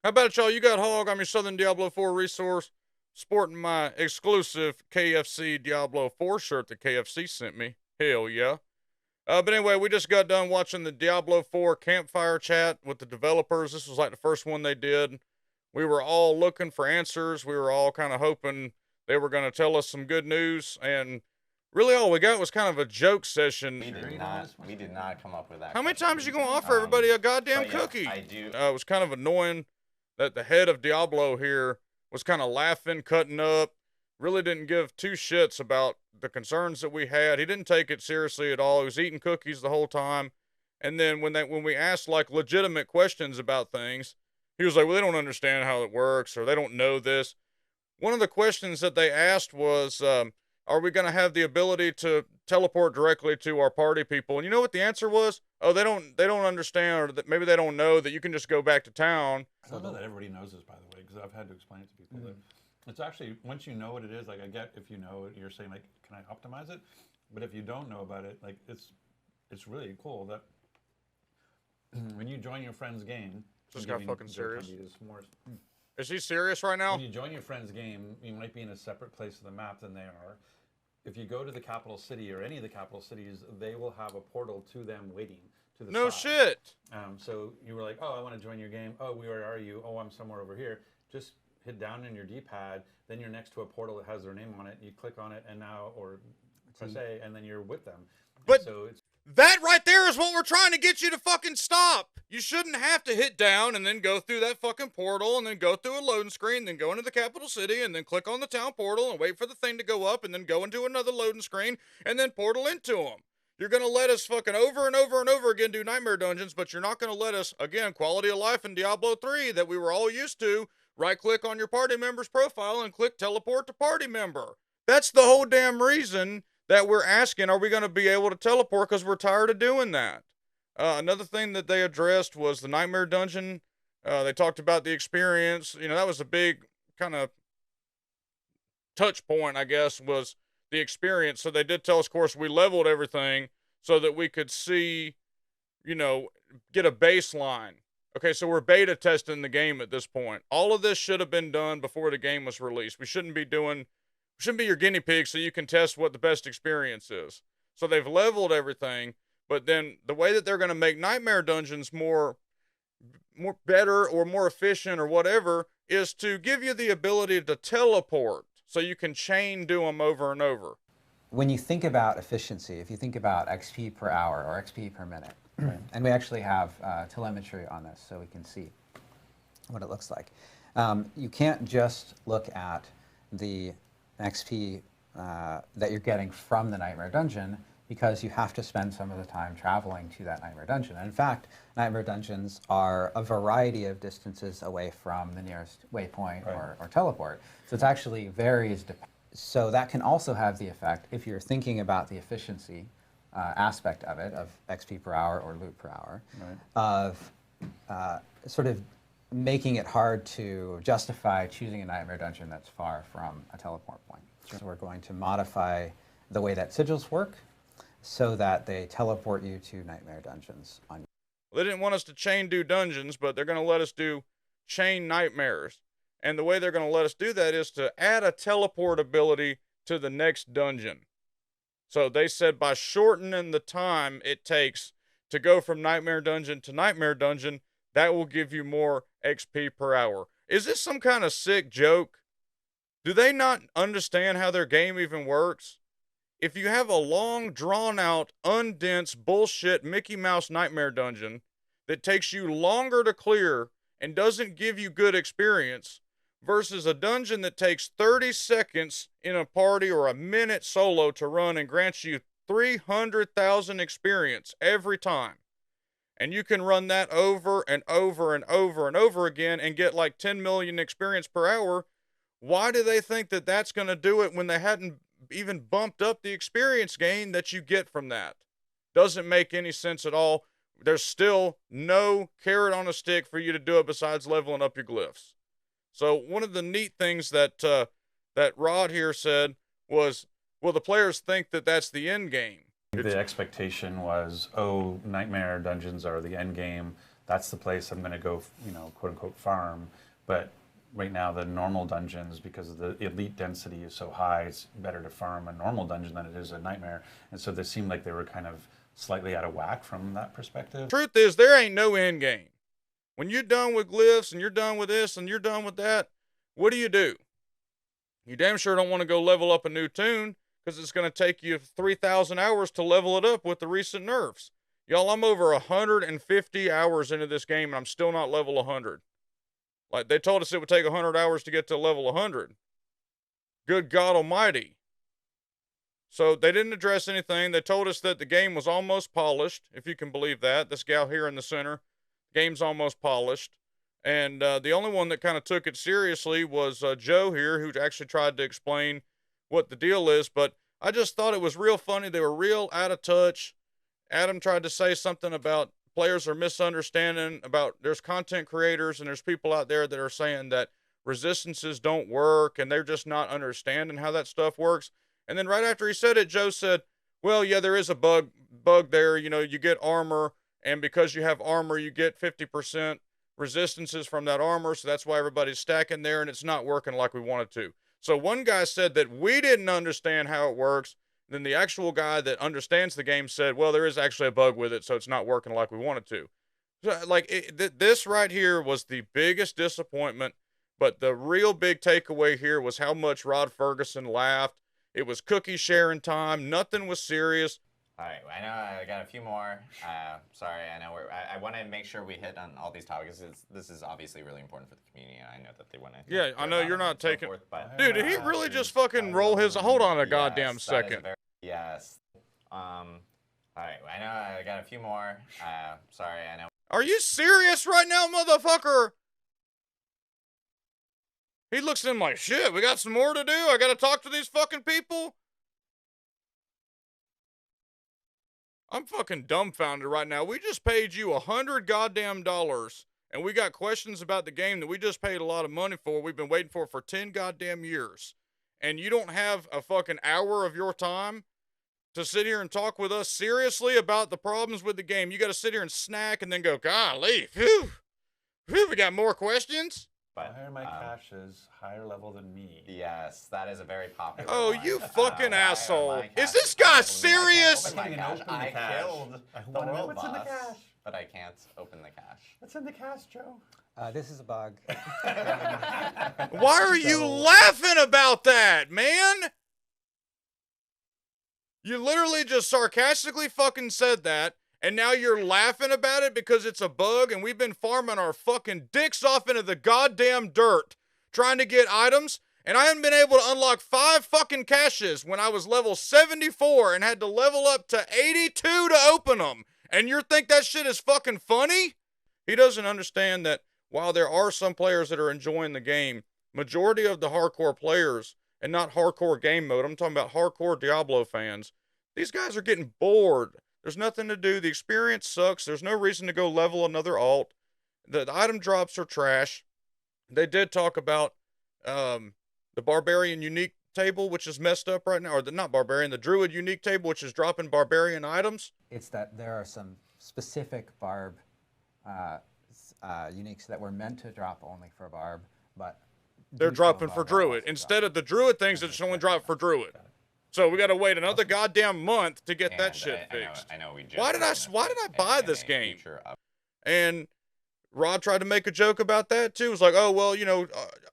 How about y'all? You got Hawg. I'm your Southern Diablo 4 resource, sporting my exclusive KFC Diablo 4 shirt that KFC sent me. Hell yeah. But anyway, we just got done watching the Diablo 4 Campfire Chat with the developers. This was like the first one they did. We were all looking for answers. We were all kind of hoping they were going to tell us some good news. And really all we got was kind of a joke session. We did not come up with that. How many times are you going to offer everybody a goddamn cookie? Yeah, I do. It was kind of annoying that the head of Diablo here was kind of laughing, cutting up, really didn't give two shits about the concerns that we had. He didn't take it seriously at all. He was eating cookies the whole time. And then when we asked like legitimate questions about things, he was like, well, they don't understand how it works, or they don't know this. One of the questions that they asked was, are we going to have the ability to teleport directly to our party people? And you know what the answer was? Oh, they don't understand, or that maybe they don't know that you can just go back to town. I don't know that everybody knows this, by the way, because I've had to explain it to people. That it's actually, once you know what it is, like I get if you know it, you're saying like, can I optimize it? But if you don't know about it, like it's really cool that when you join your friend's game. This got fucking serious. Is he serious right now? When you join your friend's game, you might be in a separate place of the map than they are. If you go to the capital city or any of the capital cities, they will have a portal to them waiting to the No side. shit. So you were like, oh, I want to join your game. Oh, where are you? Oh, I'm somewhere over here. Just hit down in your D-pad. Then you're next to a portal that has their name on it. You click on it, and now, or press A, and then you're with them. But so it's that right there is what we're trying to get you to fucking stop. You shouldn't have to hit down and then go through that fucking portal and then go through a loading screen, then go into the capital city and then click on the town portal and wait for the thing to go up and then go into another loading screen and then portal into them. You're going to let us fucking over and over and over again do nightmare dungeons, but you're not going to let us, again, quality of life in Diablo 3 that we were all used to. Right click on your party member's profile and click teleport to party member. That's the whole damn reason that we're asking, are we going to be able to teleport, because we're tired of doing that. Another thing that they addressed was the nightmare dungeon. They talked about the experience. You know, that was a big kind of touch point, I guess, was the experience. So they did tell us, of course, we leveled everything so that we could see, you know, get a baseline. Okay, so we're beta testing the game at this point. All of this should have been done before the game was released. We shouldn't be your guinea pig so you can test what the best experience is. So they've leveled everything, but then the way that they're going to make nightmare dungeons more better or more efficient or whatever is to give you the ability to teleport so you can chain do them over and over. When you think about efficiency, if you think about XP per hour or XP per minute, and we actually have telemetry on this so we can see what it looks like. You can't just look at the XP that you're getting from the Nightmare Dungeon, because you have to spend some of the time traveling to that Nightmare Dungeon. And in fact, Nightmare Dungeons are a variety of distances away from the nearest waypoint or teleport. So it's actually varies. So that can also have the effect, if you're thinking about the efficiency aspect of it, of XP per hour or loot per hour, of sort of making it hard to justify choosing a Nightmare Dungeon that's far from a teleport point. So we're going to modify the way that sigils work so that they teleport you to Nightmare Dungeons. Well, they didn't want us to chain do dungeons, but they're going to let us do chain nightmares. And the way they're going to let us do that is to add a teleport ability to the next dungeon. So they said by shortening the time it takes to go from Nightmare Dungeon to Nightmare Dungeon, that will give you more XP per hour. Is this some kind of sick joke? Do they not understand how their game even works? If you have a long, drawn-out, undense, bullshit Mickey Mouse Nightmare Dungeon that takes you longer to clear and doesn't give you good experience, versus a dungeon that takes 30 seconds in a party or a minute solo to run and grants you 300,000 experience every time. And you can run that over and over and over and over again and get like 10 million experience per hour. Why do they think that that's going to do it when they hadn't even bumped up the experience gain that you get from that? Doesn't make any sense at all. There's still no carrot on a stick for you to do it besides leveling up your glyphs. So one of the neat things that that Rod here said was, well, the players think that that's the end game. The expectation was, oh, Nightmare Dungeons are the end game. that's the place I'm going to go, quote unquote farm. But right now, the normal dungeons, because of the elite density is so high, it's better to farm a normal dungeon than it is a nightmare. And so they seemed like they were kind of slightly out of whack from that perspective. Truth is, there ain't no end game. When you're done with glyphs and you're done with this and you're done with that, what do? You damn sure don't want to go level up a new tune, because it's going to take you 3,000 hours to level it up with the recent nerfs. Y'all, I'm over 150 hours into this game, and I'm still not level 100. Like, they told us it would take 100 hours to get to level 100. Good God almighty. So they didn't address anything. They told us that the game was almost polished, if you can believe that. This gal here in the center, game's almost polished. And the only one that kind of took it seriously was Joe here, who actually tried to explain what the deal is. But I just thought it was real funny. They were real out of touch. Adam tried to say something about players are misunderstanding, about there's content creators and there's people out there that are saying that resistances don't work and they're just not understanding how that stuff works. And then right after he said it, Joe said, well, yeah, there is a bug there. You get armor, and because you have armor, you get 50% resistances from that armor, so that's why everybody's stacking there, and it's not working like we want it to. So one guy said that we didn't understand how it works. Then the actual guy that understands the game said, well, there is actually a bug with it, so it's not working like we want it to. So, like, this right here was the biggest disappointment, but the real big takeaway here was how much Rod Ferguson laughed. It was cookie sharing time. Nothing was serious. All right, I know I got a few more. Sorry, I know I want to make sure we hit on all these topics. This is obviously really important for the community, and I know that they want to. Yeah, I know you're not taking. But, dude, did he really just fucking roll his? Hold on a goddamn second. Yes. All right, I know I got a few more. Sorry, I know. Are you serious right now, motherfucker? He looks at him like, shit, we got some more to do? I gotta talk to these fucking people? I'm fucking dumbfounded right now. We just paid you $100 goddamn, and we got questions about the game that we just paid a lot of money for. We've been waiting for 10 goddamn years. And you don't have a fucking hour of your time to sit here and talk with us seriously about the problems with the game. You gotta sit here and snack and then go, golly, phew, we got more questions? Why are my caches higher level than me? Yes, that is a very popular Oh, one. you fucking asshole. Is this caches guy higher than me? serious? Oh my gosh, I killed the wanna know world what's in the boss, cache. but I can't open the cache. What's in the cache, Joe? This is a bug. Why are you laughing about that, man? You literally just sarcastically fucking said that, and now you're laughing about it because it's a bug, and we've been farming our fucking dicks off into the goddamn dirt trying to get items, and I haven't been able to unlock 5 fucking caches when I was level 74 and had to level up to 82 to open them. And you think that shit is fucking funny? He doesn't understand that while there are some players that are enjoying the game, majority of the hardcore players, and not hardcore game mode, I'm talking about hardcore Diablo fans, these guys are getting bored. There's nothing to do. The experience sucks. There's no reason to go level another alt. The item drops are trash. They did talk about the Barbarian unique table, which is messed up right now, or not Barbarian, the Druid unique table, which is dropping Barbarian items. It's that there are some specific Barb uniques that were meant to drop only for Barb, but they're dropping for Druid. Instead of the Druid things, it's only drop for Druid. So we got to wait another goddamn month to get that shit fixed. I know we just why did I buy this game? And Rod tried to make a joke about that too. It was like, oh, well,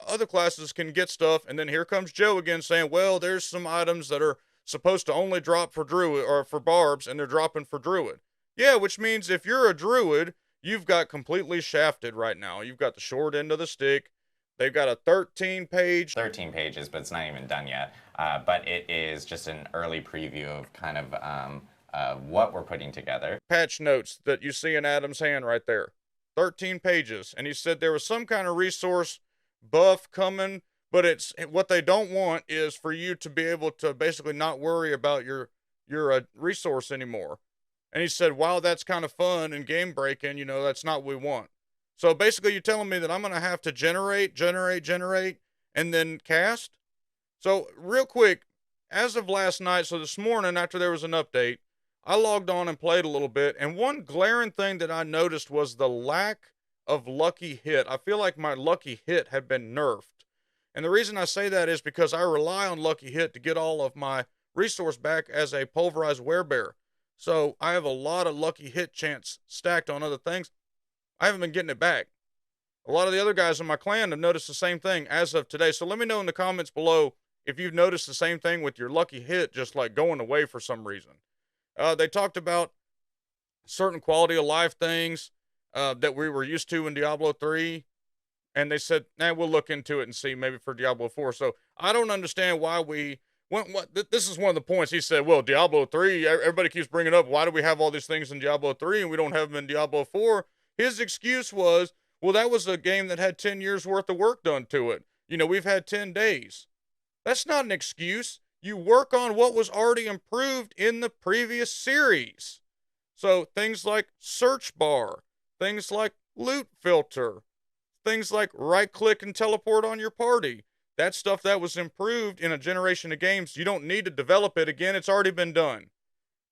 other classes can get stuff. And then here comes Joe again saying, well, there's some items that are supposed to only drop for Druid or for Barbs, and they're dropping for Druid. Yeah, which means if you're a Druid, you've got completely shafted right now. You've got the short end of the stick. They've got a 13-page. 13 pages, but it's not even done yet. But it is just an early preview of kind of what we're putting together. Patch notes that you see in Adam's hand right there. 13 pages. And he said there was some kind of resource buff coming, but it's what they don't want is for you to be able to basically not worry about your resource anymore. And he said, wow, that's kind of fun and game breaking, that's not what we want. So basically you're telling me that I'm going to have to generate, and then cast? So real quick, as of last night, so this morning after there was an update, I logged on and played a little bit, and one glaring thing that I noticed was the lack of lucky hit. I feel like my lucky hit had been nerfed. And the reason I say that is because I rely on lucky hit to get all of my resource back as a pulverized werebear. So I have a lot of lucky hit chance stacked on other things. I haven't been getting it back. A lot of the other guys in my clan have noticed the same thing as of today. So let me know in the comments below if you've noticed the same thing with your lucky hit just like going away for some reason. They talked about certain quality of life things that we were used to in Diablo 3. And they said, nah, we'll look into it and see maybe for Diablo 4. So I don't understand why this is one of the points. He said, well, Diablo 3, everybody keeps bringing up, why do we have all these things in Diablo 3 and we don't have them in Diablo 4? His excuse was, well, that was a game that had 10 years worth of work done to it. You know, we've had 10 days. That's not an excuse. You work on what was already improved in the previous series. So things like search bar, things like loot filter, things like right click and teleport on your party. That's stuff that was improved in a generation of games. You don't need to develop it again. It's already been done.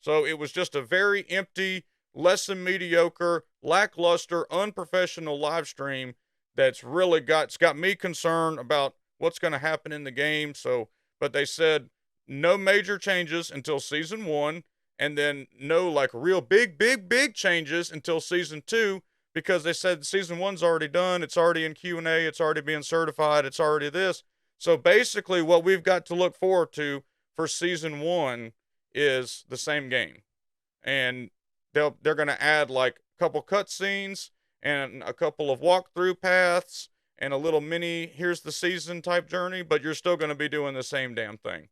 So it was just a very empty, less than mediocre, lackluster, unprofessional live stream that's really got me concerned about what's going to happen in the game. So, but they said no major changes until season 1, and then no like real big changes until season 2, because they said season 1's already done. It's already in Q&A. It's already being certified. It's already this. So basically what we've got to look forward to for season 1 is the same game. And they're going to add like a couple cutscenes and a couple of walkthrough paths and a little mini, here's the season type journey, but you're still going to be doing the same damn thing.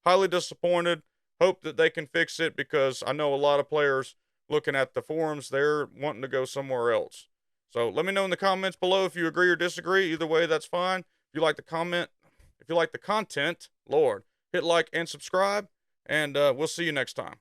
Highly disappointed. Hope that they can fix it, because I know a lot of players looking at the forums, they're wanting to go somewhere else. So let me know in the comments below if you agree or disagree. Either way, that's fine. If you like the content, Lord, hit like and subscribe, and we'll see you next time.